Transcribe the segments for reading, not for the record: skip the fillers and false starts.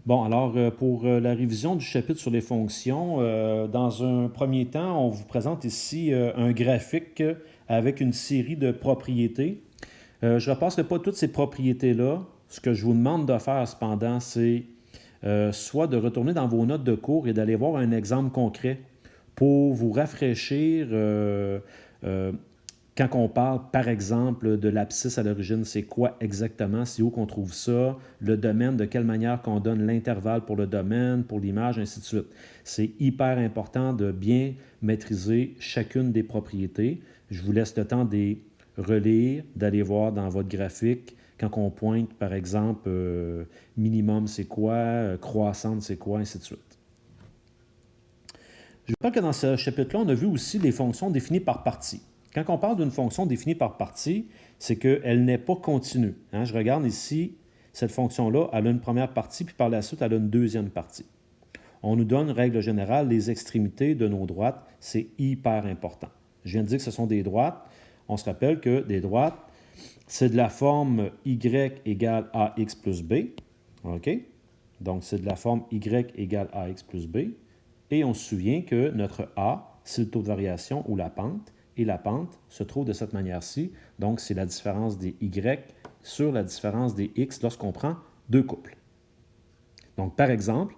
Bon, alors pour la révision du chapitre sur les fonctions, dans un premier temps, on vous présente ici un graphique avec une série de propriétés. Je ne repasserai pas toutes ces propriétés-là. Ce que je vous demande de faire cependant, c'est soit de retourner dans vos notes de cours et d'aller voir un exemple concret pour vous rafraîchir quand on parle, par exemple, de l'abscisse à l'origine, c'est quoi exactement? C'est où qu'on trouve ça? Le domaine, de quelle manière qu'on donne l'intervalle pour le domaine, pour l'image, ainsi de suite. C'est hyper important de bien maîtriser chacune des propriétés. Je vous laisse le temps de les relire, d'aller voir dans votre graphique. Quand on pointe, par exemple, minimum, c'est quoi? Croissante, c'est quoi? Ainsi de suite. Je pense que dans ce chapitre-là, on a vu aussi les fonctions définies par partie. Quand on parle d'une fonction définie par partie, c'est qu'elle n'est pas continue. Je regarde ici, cette fonction-là, elle a une première partie, puis par la suite, elle a une deuxième partie. On nous donne, règle générale, les extrémités de nos droites. C'est hyper important. Je viens de dire que ce sont des droites. On se rappelle que des droites, c'est de la forme y égale ax plus b. OK? Donc, c'est de la forme y égale ax plus b. Et on se souvient que notre a, c'est le taux de variation ou la pente. Et la pente se trouve de cette manière-ci. Donc, c'est la différence des y sur la différence des x lorsqu'on prend deux couples. Donc, par exemple,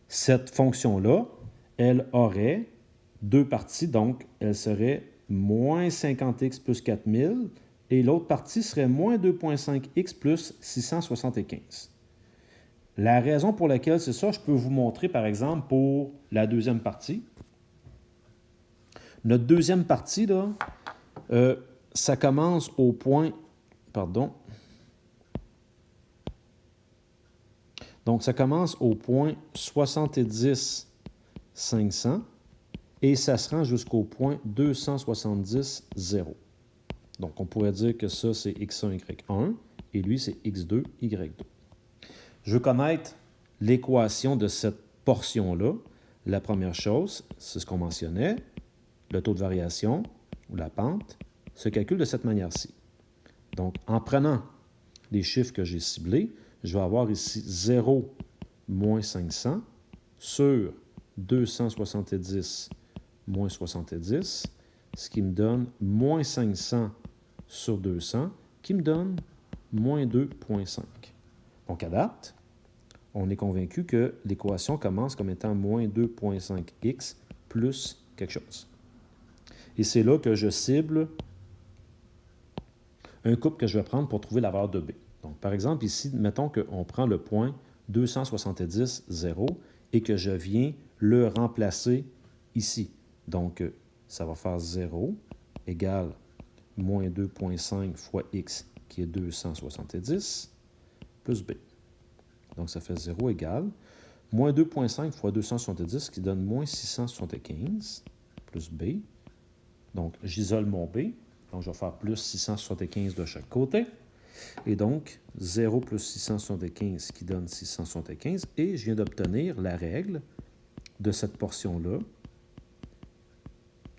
cette fonction-là, elle aurait deux parties. Donc, elle serait moins 50x plus 4000 et l'autre partie serait moins 2,5x plus 675. La raison pour laquelle c'est ça, je peux vous montrer, par exemple, pour la deuxième partie. Notre deuxième partie, là, ça commence au point... Pardon. Donc, ça commence au point 70 500 et ça se rend jusqu'au point 270 0. Donc, on pourrait dire que ça, c'est x1, y1 et lui, c'est x2, y2. Je veux connaître l'équation de cette portion-là. La première chose, c'est ce qu'on mentionnait, le taux de variation ou la pente se calcule de cette manière-ci. Donc, en prenant les chiffres que j'ai ciblés, je vais avoir ici 0 moins 500 sur 270 moins 70, ce qui me donne moins 500 sur 200, qui me donne moins 2,5. Donc, à date, on est convaincu que l'équation commence comme étant moins 2,5x plus quelque chose. Et c'est là que je cible un couple que je vais prendre pour trouver la valeur de b. Donc, par exemple, ici, mettons qu'on prend le point 270, 0 et que je viens le remplacer ici. Donc, ça va faire 0 égale moins 2,5 fois x qui est 270 plus b. Donc, ça fait 0 égale moins 2,5 fois 270 qui donne moins 675 plus b. Donc, j'isole mon b. Donc, je vais faire plus 675 de chaque côté. Et donc, 0 plus 675 qui donne 675. Et je viens d'obtenir la règle de cette portion-là,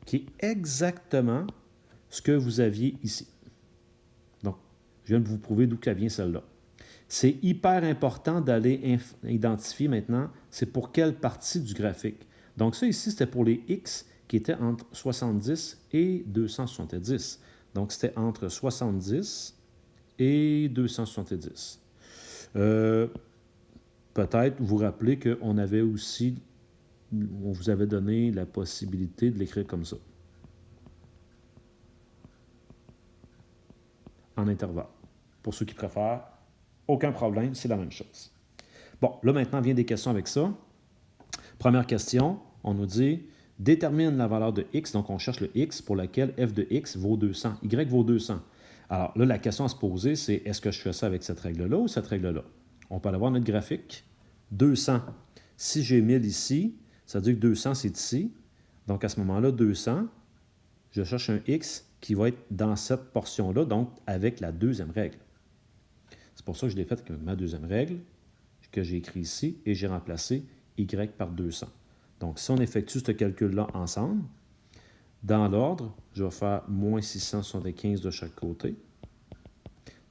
qui est exactement ce que vous aviez ici. Donc, je viens de vous prouver d'où vient celle-là. C'est hyper important d'aller identifier maintenant, c'est pour quelle partie du graphique. Donc, ça ici, c'était pour les x qui étaient entre 70 et 270. Donc, c'était entre 70 et 270. Peut-être vous rappelez qu'on avait aussi, on vous avait donné la possibilité de l'écrire comme ça. En intervalle. Pour ceux qui préfèrent, aucun problème, c'est la même chose. Bon, là maintenant vient des questions avec ça. Première question, on nous dit détermine la valeur de x, donc on cherche le x pour laquelle f de x vaut 200, y vaut 200. Alors là, la question à se poser, c'est est-ce que je fais ça avec cette règle-là ou cette règle-là? On peut aller voir notre graphique. 200. Si j'ai 1000 ici, ça veut dire que 200, c'est ici. Donc à ce moment-là, 200, je cherche un x qui va être dans cette portion-là, donc avec la deuxième règle. C'est pour ça que je l'ai fait avec ma deuxième règle, que j'ai écrit ici, et j'ai remplacé y par 200. Donc, si on effectue ce calcul-là ensemble, dans l'ordre, je vais faire moins 675 de chaque côté.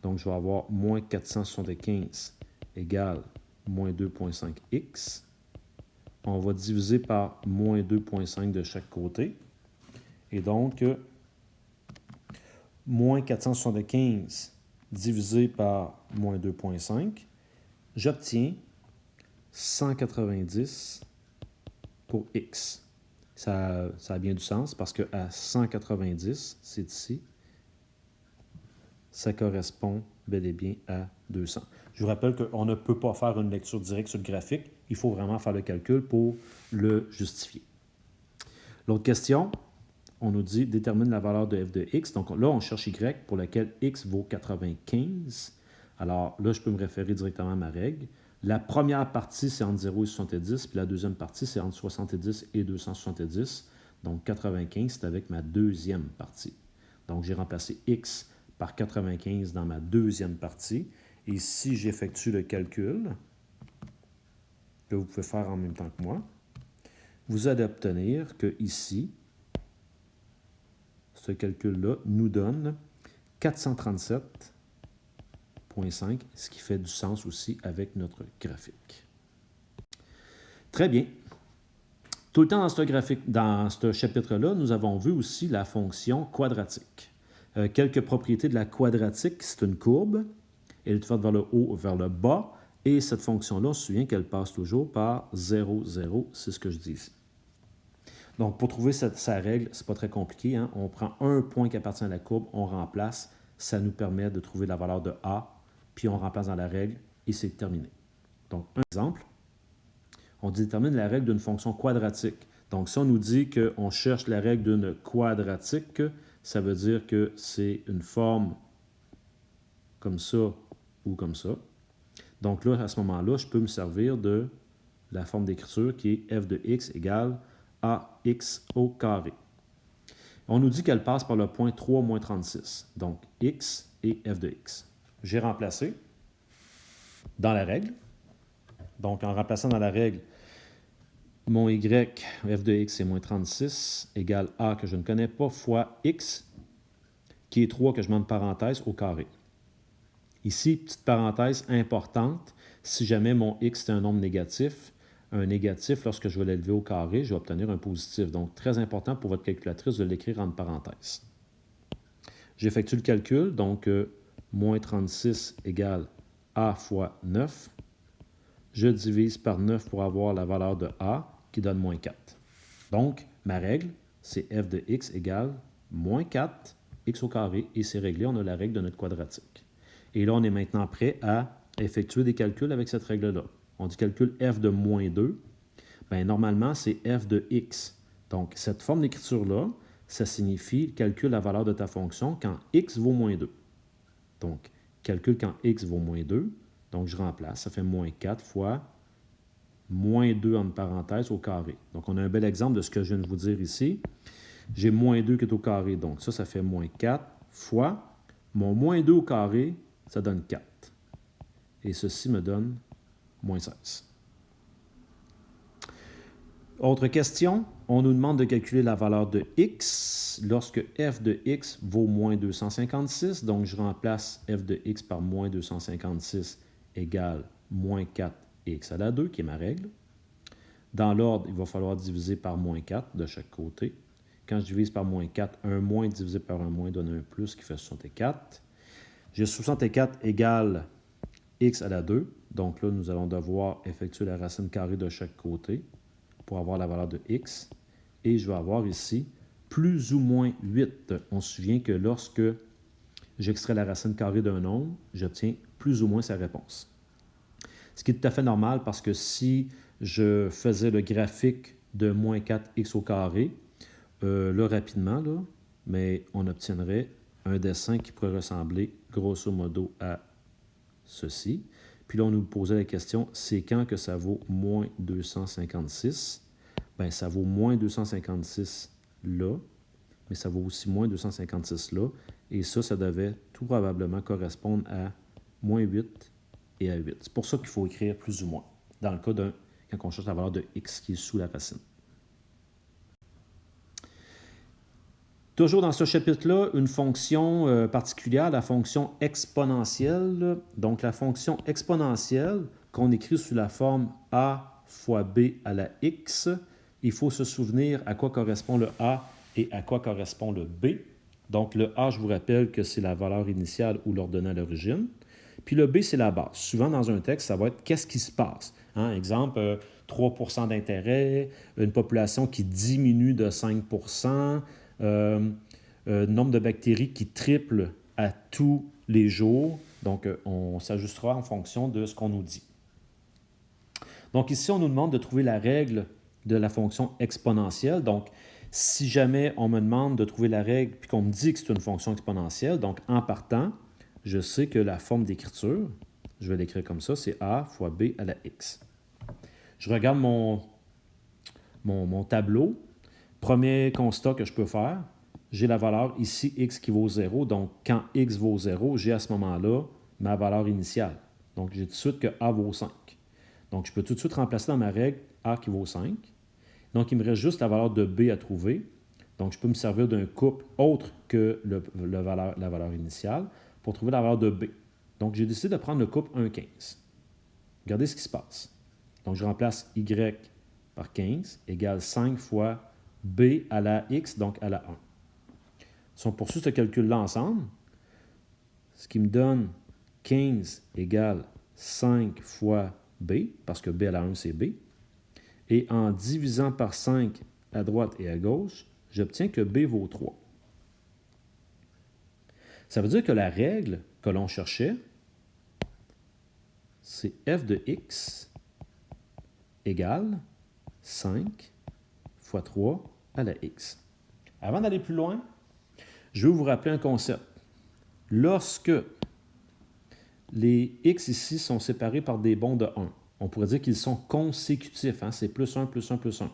Donc, je vais avoir moins 475 égale moins 2,5x. On va diviser par moins 2,5 de chaque côté. Et donc, moins 475 divisé par moins 2,5, j'obtiens 190 pour x. Ça a bien du sens parce qu'à 190, c'est ici, ça correspond bel et bien à 200. Je vous rappelle qu'on ne peut pas faire une lecture directe sur le graphique. Il faut vraiment faire le calcul pour le justifier. L'autre question, on nous dit détermine la valeur de f de x. Donc là, on cherche y pour lequel x vaut 95. Alors là, je peux me référer directement à ma règle. La première partie, c'est entre 0 et 70, puis la deuxième partie, c'est entre 70 et 270. Donc 95, c'est avec ma deuxième partie. Donc j'ai remplacé x par 95 dans ma deuxième partie. Et si j'effectue le calcul, que vous pouvez faire en même temps que moi, vous allez obtenir que ici, ce calcul-là nous donne 437,5, ce qui fait du sens aussi avec notre graphique. Très bien. Tout le temps dans ce graphique, dans ce chapitre-là, nous avons vu aussi la fonction quadratique. Quelques propriétés de la quadratique, c'est une courbe. Elle est faite vers le haut ou vers le bas. Et cette fonction-là, on se souvient qu'elle passe toujours par 0, 0. C'est ce que je dis ici. Donc, pour trouver sa règle, ce n'est pas très compliqué. Hein? On prend un point qui appartient à la courbe, on remplace. Ça nous permet de trouver la valeur de A, puis on remplace dans la règle et c'est terminé. Donc, un exemple, on détermine la règle d'une fonction quadratique. Donc, si on nous dit qu'on cherche la règle d'une quadratique, ça veut dire que c'est une forme comme ça ou comme ça. Donc là, à ce moment-là, je peux me servir de la forme d'écriture qui est f de x égale ax au carré. On nous dit qu'elle passe par le point 3 moins 36. Donc, x et f de x. J'ai remplacé dans la règle. Donc, en remplaçant dans la règle, mon y, f de x, c'est moins 36, égale a que je ne connais pas, fois x, qui est 3 que je mets en parenthèse au carré. Ici, petite parenthèse importante, si jamais mon x est un nombre négatif, lorsque je vais l'élever au carré, je vais obtenir un positif. Donc, très important pour votre calculatrice de l'écrire entre parenthèses. J'effectue le calcul, donc moins 36 égale a fois 9. Je divise par 9 pour avoir la valeur de a, qui donne moins 4. Donc, ma règle, c'est f de x égale moins 4, x au carré, et c'est réglé, on a la règle de notre quadratique. Et là, on est maintenant prêt à effectuer des calculs avec cette règle-là. On dit calcul f de moins 2. Bien, normalement, c'est f de x. Donc, cette forme d'écriture-là, ça signifie calcul la valeur de ta fonction quand x vaut moins 2. Donc, calcul quand x vaut moins 2. Donc, je remplace. Ça fait moins 4 fois moins 2 entre parenthèses au carré. Donc, on a un bel exemple de ce que je viens de vous dire ici. J'ai moins 2 qui est au carré. Donc, ça fait moins 4 fois mon moins 2 au carré, ça donne 4. Et ceci me donne moins 16. Autre question, on nous demande de calculer la valeur de x lorsque f de x vaut moins 256. Donc, je remplace f de x par moins 256 égale moins 4x à la 2, qui est ma règle. Dans l'ordre, il va falloir diviser par moins 4 de chaque côté. Quand je divise par moins 4, un moins divisé par un moins donne un plus qui fait 64. J'ai 64 égale x à la 2. Donc là, nous allons devoir effectuer la racine carrée de chaque côté pour avoir la valeur de x. Et je vais avoir ici plus ou moins 8. On se souvient que lorsque j'extrais la racine carrée d'un nombre, j'obtiens plus ou moins sa réponse. Ce qui est tout à fait normal parce que si je faisais le graphique de moins 4x au carré, là, rapidement, là, mais on obtiendrait un dessin qui pourrait ressembler grosso modo à ceci. Puis là, on nous posait la question, c'est quand que ça vaut moins 256? Bien, ça vaut moins 256 là, mais ça vaut aussi moins 256 là. Et ça devait tout probablement correspondre à moins 8 et à 8. C'est pour ça qu'il faut écrire plus ou moins, dans le cas quand on cherche la valeur de x qui est sous la racine. Toujours dans ce chapitre-là, une fonction particulière, la fonction exponentielle. Donc, la fonction exponentielle, qu'on écrit sous la forme a fois b à la x, il faut se souvenir à quoi correspond le a et à quoi correspond le b. Donc, le a, je vous rappelle que c'est la valeur initiale ou l'ordonnée à l'origine. Puis le b, c'est la base. Souvent, dans un texte, ça va être qu'est-ce qui se passe. Hein? Exemple, 3 d'intérêt, une population qui diminue de 5 nombre de bactéries qui triple à tous les jours. Donc, on s'ajustera en fonction de ce qu'on nous dit. Donc, ici, on nous demande de trouver la règle de la fonction exponentielle. Donc, si jamais on me demande de trouver la règle puis qu'on me dit que c'est une fonction exponentielle, donc en partant, je sais que la forme d'écriture, je vais l'écrire comme ça, c'est a fois b à la x. Je regarde mon tableau. Premier constat que je peux faire, j'ai la valeur ici x qui vaut 0. Donc, quand x vaut 0, j'ai à ce moment-là ma valeur initiale. Donc, j'ai tout de suite que a vaut 5. Donc, je peux tout de suite remplacer dans ma règle a qui vaut 5. Donc, il me reste juste la valeur de b à trouver. Donc, je peux me servir d'un couple autre que la valeur initiale pour trouver la valeur de b. Donc, j'ai décidé de prendre le couple 1,15. Regardez ce qui se passe. Donc, je remplace y par 15 égale 5 fois b à la x, donc à la 1. Si on poursuit ce calcul-là ensemble, ce qui me donne 15 égale 5 fois b, parce que b à la 1, c'est b. Et en divisant par 5 à droite et à gauche, j'obtiens que b vaut 3. Ça veut dire que la règle que l'on cherchait, c'est f de x égale 5 fois 3 à la x. Avant d'aller plus loin, je vais vous rappeler un concept. Lorsque les x ici sont séparés par des bonds de 1, on pourrait dire qu'ils sont consécutifs. Hein? C'est plus 1, plus 1, plus 1.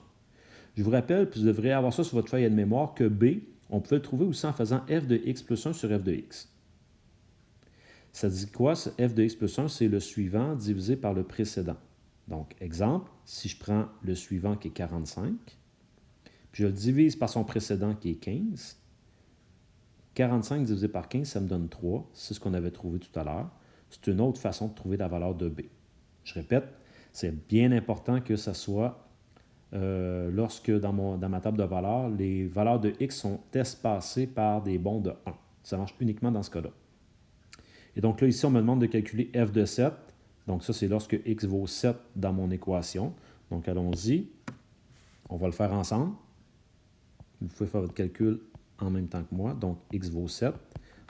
Je vous rappelle, puis vous devriez avoir ça sur votre feuille de mémoire, que b, on pouvait le trouver aussi en faisant f de x plus 1 sur f de x. Ça dit quoi, ce f de x plus 1? C'est le suivant divisé par le précédent. Donc, exemple, si je prends le suivant qui est 45, puis je le divise par son précédent qui est 15, 45 divisé par 15, ça me donne 3. C'est ce qu'on avait trouvé tout à l'heure. C'est une autre façon de trouver la valeur de b. Je répète, c'est bien important que ça soit lorsque dans ma table de valeurs, les valeurs de x sont espacées par des bonds de 1. Ça marche uniquement dans ce cas-là. Et donc là, ici, on me demande de calculer f de 7. Donc ça, c'est lorsque x vaut 7 dans mon équation. Donc allons-y. On va le faire ensemble. Vous pouvez faire votre calcul en même temps que moi. Donc x vaut 7.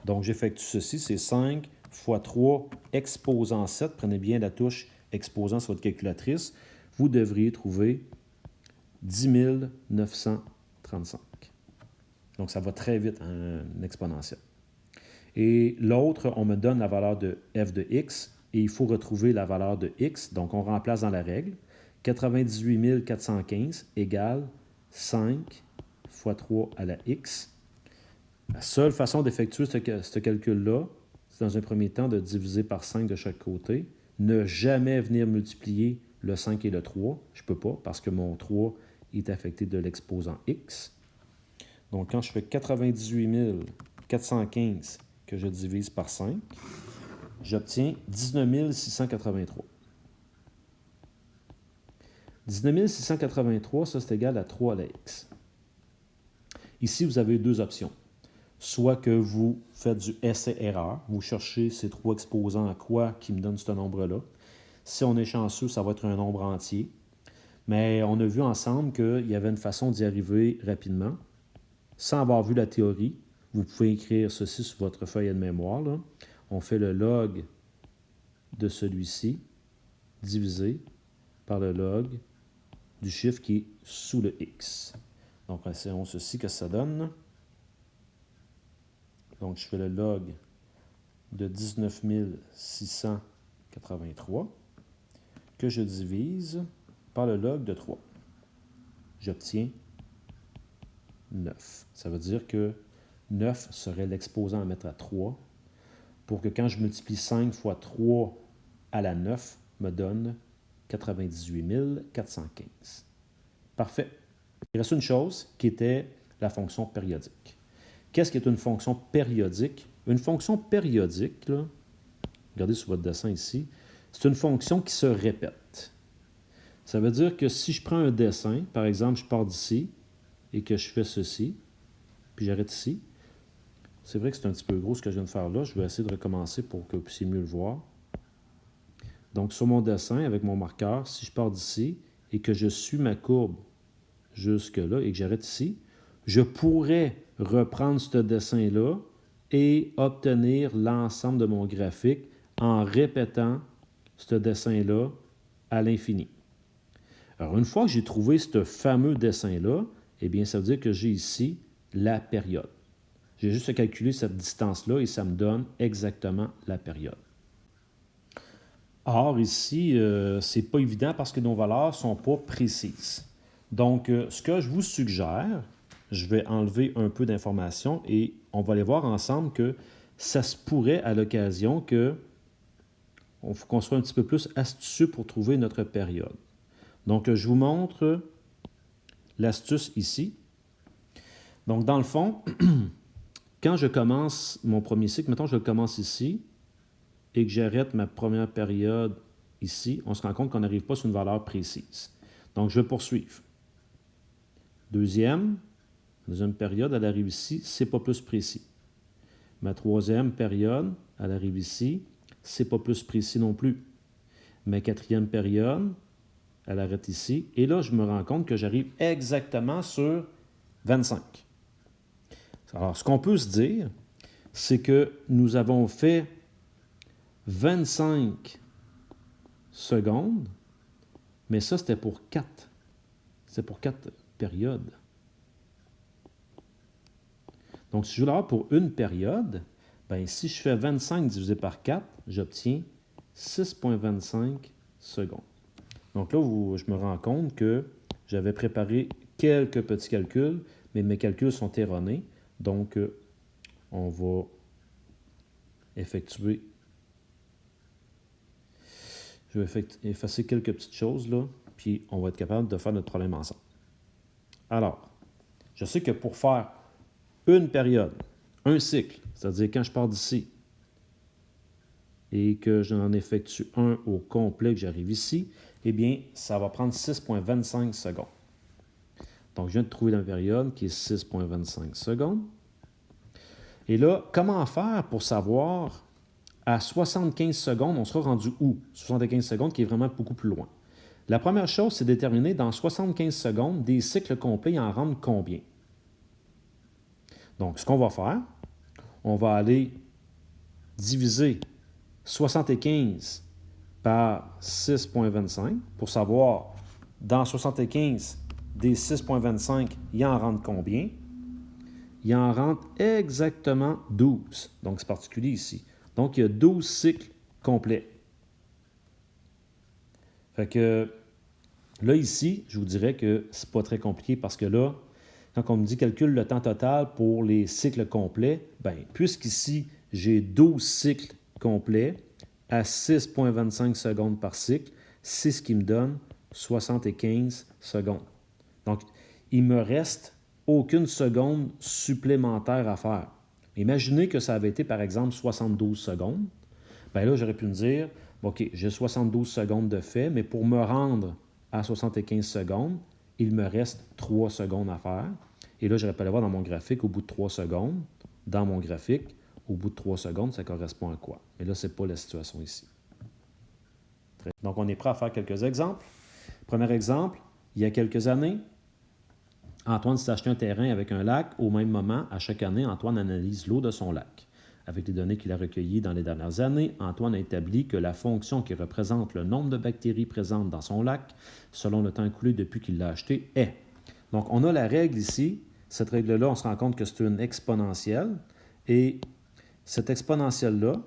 Donc j'effectue ceci, c'est 5 fois 3 exposant 7. Prenez bien la touche exposant sur votre calculatrice. Vous devriez trouver 10 935. Donc ça va très vite, un exponentiel. Et l'autre, on me donne la valeur de f de x et il faut retrouver la valeur de x. Donc, on remplace dans la règle. 98 415 égale 5 fois 3 à la x. La seule façon d'effectuer ce calcul-là, c'est dans un premier temps de diviser par 5 de chaque côté. Ne jamais venir multiplier le 5 et le 3. Je ne peux pas parce que mon 3 est affecté de l'exposant x. Donc, quand je fais 98 415 que je divise par 5, j'obtiens 19 683. 19 683, ça c'est égal à 3 à la x. Ici, vous avez deux options. Soit que vous faites du essai-erreur, vous cherchez ces trois exposants à quoi qui me donne ce nombre-là. Si on est chanceux, ça va être un nombre entier. Mais on a vu ensemble qu'il y avait une façon d'y arriver rapidement. Sans avoir vu la théorie, vous pouvez écrire ceci sur votre feuille de mémoire. Là. On fait le log de celui-ci divisé par le log du chiffre qui est sous le x. Donc, essayons ceci, que ça donne. Donc, je fais le log de 19 683 que je divise par le log de 3. J'obtiens 9. Ça veut dire que 9 serait l'exposant à mettre à 3 pour que quand je multiplie 5 fois 3 à la 9 me donne 98 415. Parfait. Il reste une chose qui était la fonction périodique. Qu'est-ce qui est une fonction périodique? Une fonction périodique, là, regardez sur votre dessin ici, c'est une fonction qui se répète. Ça veut dire que si je prends un dessin, par exemple, je pars d'ici et que je fais ceci, puis j'arrête ici, c'est vrai que c'est un petit peu gros ce que je viens de faire là. Je vais essayer de recommencer pour que vous puissiez mieux le voir. Donc, sur mon dessin, avec mon marqueur, si je pars d'ici et que je suis ma courbe jusque-là et que j'arrête ici, je pourrais reprendre ce dessin-là et obtenir l'ensemble de mon graphique en répétant ce dessin-là à l'infini. Alors, une fois que j'ai trouvé ce fameux dessin-là, eh bien, ça veut dire que j'ai ici la période. J'ai juste à calculer cette distance-là et ça me donne exactement la période. Or, ici, ce n'est pas évident parce que nos valeurs ne sont pas précises. Donc, ce que je vous suggère, je vais enlever un peu d'informations et on va aller voir ensemble que ça se pourrait à l'occasion qu'on soit un petit peu plus astucieux pour trouver notre période. Donc, je vous montre l'astuce ici. Donc, dans le fond, quand je commence mon premier cycle, mettons je le commence ici, et que j'arrête ma première période ici, on se rend compte qu'on n'arrive pas sur une valeur précise. Donc, je vais poursuivre. Deuxième période, elle arrive ici, c'est pas plus précis. Ma troisième période, elle arrive ici, c'est pas plus précis non plus. Ma quatrième période, elle arrête ici, et là, je me rends compte que j'arrive exactement sur 25. Alors, ce qu'on peut se dire, c'est que nous avons fait 25 secondes, mais ça, c'était pour 4. C'est pour 4 périodes. Donc, si je veux l'avoir pour une période, bien, si je fais 25 divisé par 4, j'obtiens 6,25 secondes. Donc là, je me rends compte que j'avais préparé quelques petits calculs, mais mes calculs sont erronés. Donc, on va effectuer. Je vais effacer quelques petites choses là, puis on va être capable de faire notre problème ensemble. Alors, je sais que pour faire une période, un cycle, c'est-à-dire quand je pars d'ici et que j'en effectue un au complet, que j'arrive ici, eh bien, ça va prendre 6,25 secondes. Donc, je viens de trouver la période qui est 6,25 secondes. Et là, comment faire pour savoir à 75 secondes, on sera rendu où? 75 secondes qui est vraiment beaucoup plus loin. La première chose, c'est déterminer dans 75 secondes des cycles complets, il en rendent combien? Donc, ce qu'on va faire, on va aller diviser 75 par 6,25 pour savoir dans 75 des 6,25, il en rentre combien? Il en rentre exactement 12. Donc, c'est particulier ici. Donc, il y a 12 cycles complets. Fait que là, ici, je vous dirais que c'est pas très compliqué parce que là, quand on me dit calcule le temps total pour les cycles complets, bien, puisqu'ici, j'ai 12 cycles complets à 6,25 secondes par cycle, c'est ce qui me donne 75 secondes. Donc, il me reste aucune seconde supplémentaire à faire. Imaginez que ça avait été, par exemple, 72 secondes. Bien là, j'aurais pu me dire, OK, j'ai 72 secondes de fait, mais pour me rendre à 75 secondes, il me reste 3 secondes à faire. Et là, j'aurais pu aller voir dans mon graphique, au bout de 3 secondes, dans mon graphique, au bout de 3 secondes, ça correspond à quoi? Mais là, ce n'est pas la situation ici. Donc, on est prêt à faire quelques exemples. Premier exemple, il y a quelques années, Antoine s'est acheté un terrain avec un lac. Au même moment, à chaque année, Antoine analyse l'eau de son lac. Avec les données qu'il a recueillies dans les dernières années, Antoine a établi que la fonction qui représente le nombre de bactéries présentes dans son lac, selon le temps écoulé depuis qu'il l'a acheté, est. Donc, on a la règle ici. Cette règle-là, on se rend compte que c'est une exponentielle. Et cette exponentielle-là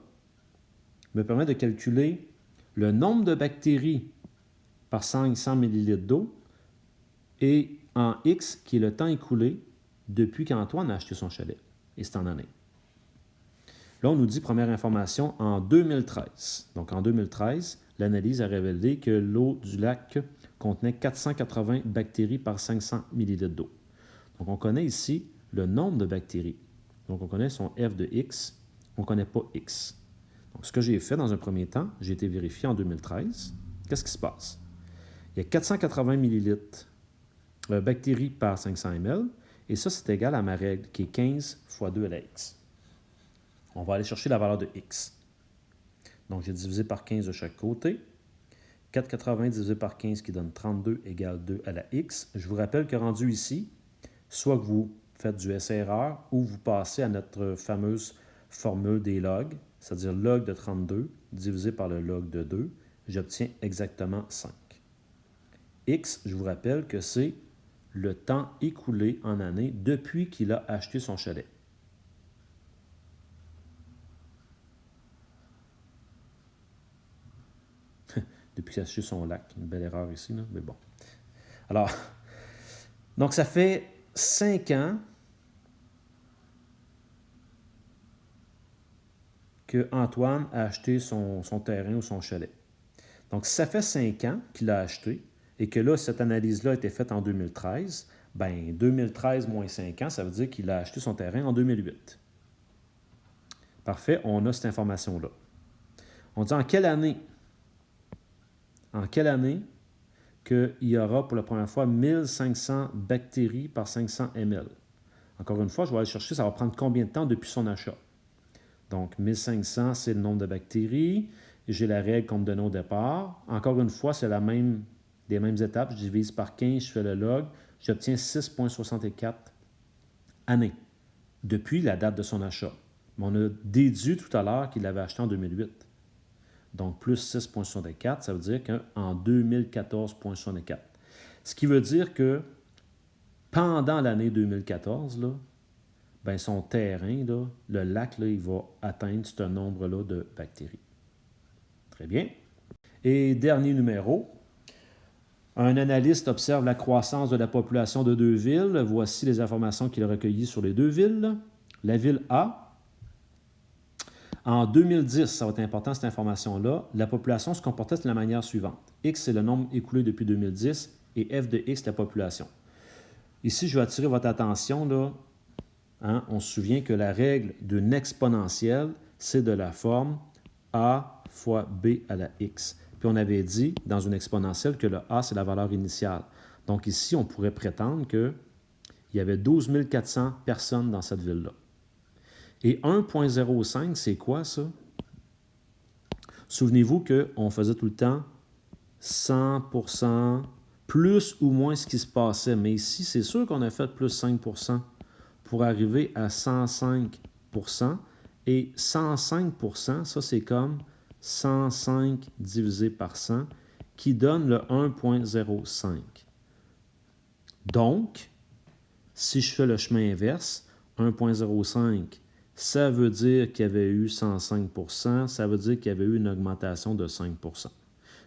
me permet de calculer le nombre de bactéries par 500 ml d'eau et en X, qui est le temps écoulé depuis qu'Antoine a acheté son chalet. Et c'est en année. Là, on nous dit, première information, en 2013. Donc, en 2013, l'analyse a révélé que l'eau du lac contenait 480 bactéries par 500 ml d'eau. Donc, on connaît ici le nombre de bactéries. Donc, on connaît son F de X. On ne connaît pas X. Donc, ce que j'ai fait dans un premier temps, j'ai été vérifié en 2013. Qu'est-ce qui se passe? Il y a 480 millilitres bactéries par 500 ml, et ça, c'est égal à ma règle, qui est 15 fois 2 à la x. On va aller chercher la valeur de x. Donc, j'ai divisé par 15 de chaque côté. 4,80 divisé par 15 qui donne 32 égale 2 à la x. Je vous rappelle que rendu ici, soit que vous faites du essai-erreur ou vous passez à notre fameuse formule des logs, c'est-à-dire log de 32 divisé par le log de 2, j'obtiens exactement 5. X, je vous rappelle que c'est le temps écoulé en année depuis qu'il a acheté son chalet. Depuis qu'il a acheté son lac. Une belle erreur ici, là, mais bon. Alors, donc ça fait 5 ans que Antoine a acheté son terrain ou son chalet. Donc, si ça fait 5 ans qu'il a acheté et que là, cette analyse-là a été faite en 2013, bien, 2013 moins 5 ans, ça veut dire qu'il a acheté son terrain en 2008. Parfait, on a cette information-là. On dit en quelle année qu'il y aura pour la première fois 1500 bactéries par 500 ml. Encore une fois, je vais aller chercher, ça va prendre combien de temps depuis son achat. Donc, 1500, c'est le nombre de bactéries. J'ai la règle qu'on me donnait au départ. Encore une fois, c'est les mêmes étapes. Je divise par 15, je fais le log. J'obtiens 6,64 années depuis la date de son achat. Mais on a déduit tout à l'heure qu'il l'avait acheté en 2008. Donc, plus 6,64, ça veut dire qu'en 2014,64. Ce qui veut dire que pendant l'année 2014, là, ben son terrain, là, le lac, là, il va atteindre ce nombre-là de bactéries. Très bien. Et dernier numéro, un analyste observe la croissance de la population de 2 villes. Voici les informations qu'il a recueillies sur les 2 villes. La ville A, en 2010, ça va être important cette information-là, la population se comportait de la manière suivante. X, c'est le nombre écoulé depuis 2010 et f de x, la population. Ici, je vais attirer votre attention, là. On se souvient que la règle d'une exponentielle, c'est de la forme a fois b à la x. Puis on avait dit dans une exponentielle que le a, c'est la valeur initiale. Donc ici, on pourrait prétendre qu'il y avait 12 400 personnes dans cette ville-là. Et 1,05, c'est quoi ça? Souvenez-vous qu'on faisait tout le temps 100%, plus ou moins ce qui se passait. Mais ici, c'est sûr qu'on a fait plus 5% pour arriver à 105%. Et 105%, ça c'est comme 105 divisé par 100, qui donne le 1,05. Donc, si je fais le chemin inverse, 1,05, ça veut dire qu'il y avait eu 105%, ça veut dire qu'il y avait eu une augmentation de 5%.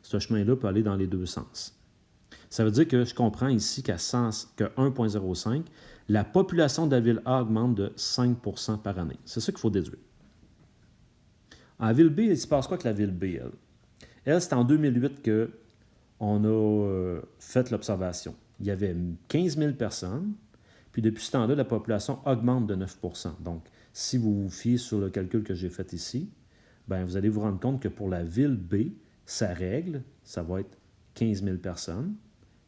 Ce chemin-là peut aller dans les deux sens. Ça veut dire que je comprends ici qu'à 1,05, la population de la ville A augmente de 5% par année. C'est ça qu'il faut déduire. En ville B, il se passe quoi avec la ville B, elle? Elle, c'est en 2008 qu'on a fait l'observation. Il y avait 15 000 personnes, puis depuis ce temps-là, la population augmente de 9%. Donc, si vous vous fiez sur le calcul que j'ai fait ici, bien, vous allez vous rendre compte que pour la ville B, sa règle, ça va être 15 000 personnes,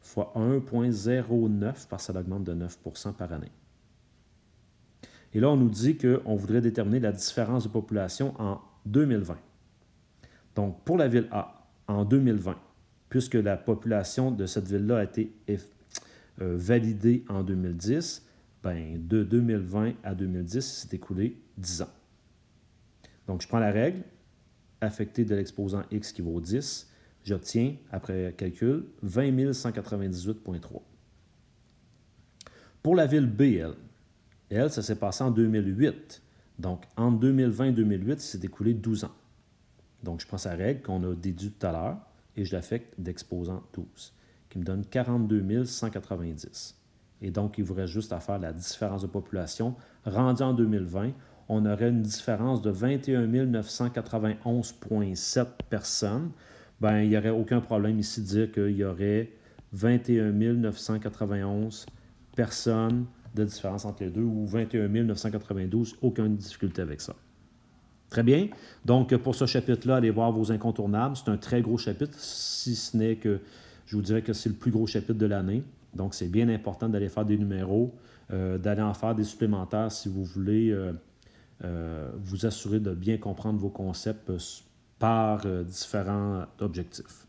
fois 1,09 parce que ça augmente de 9% par année. Et là, on nous dit qu'on voudrait déterminer la différence de population en 2020. Donc, pour la ville A, en 2020, puisque la population de cette ville-là a été validée en 2010, bien, de 2020 à 2010, c'est écoulé 10 ans. Donc, je prends la règle, affectée de l'exposant x qui vaut 10, j'obtiens, après calcul, 20 198,3. Pour la ville B, elle, ça s'est passé en 2008. Donc, entre 2020 et 2008, c'est écoulé 12 ans. Donc, je prends sa règle qu'on a déduite tout à l'heure et je l'affecte d'exposant 12, qui me donne 42 190. Et donc, il vous reste juste à faire la différence de population. Rendu en 2020, on aurait une différence de 21 991,7 personnes. Bien, il n'y aurait aucun problème ici de dire qu'il y aurait 21 991 personnes de différence entre les deux ou 21 992, aucune difficulté avec ça. Très bien. Donc, pour ce chapitre-là, allez voir vos incontournables. C'est un très gros chapitre, si ce n'est que je vous dirais que c'est le plus gros chapitre de l'année. Donc, c'est bien important d'aller faire des numéros, d'aller en faire des supplémentaires si vous voulez vous assurer de bien comprendre vos concepts par différents objectifs.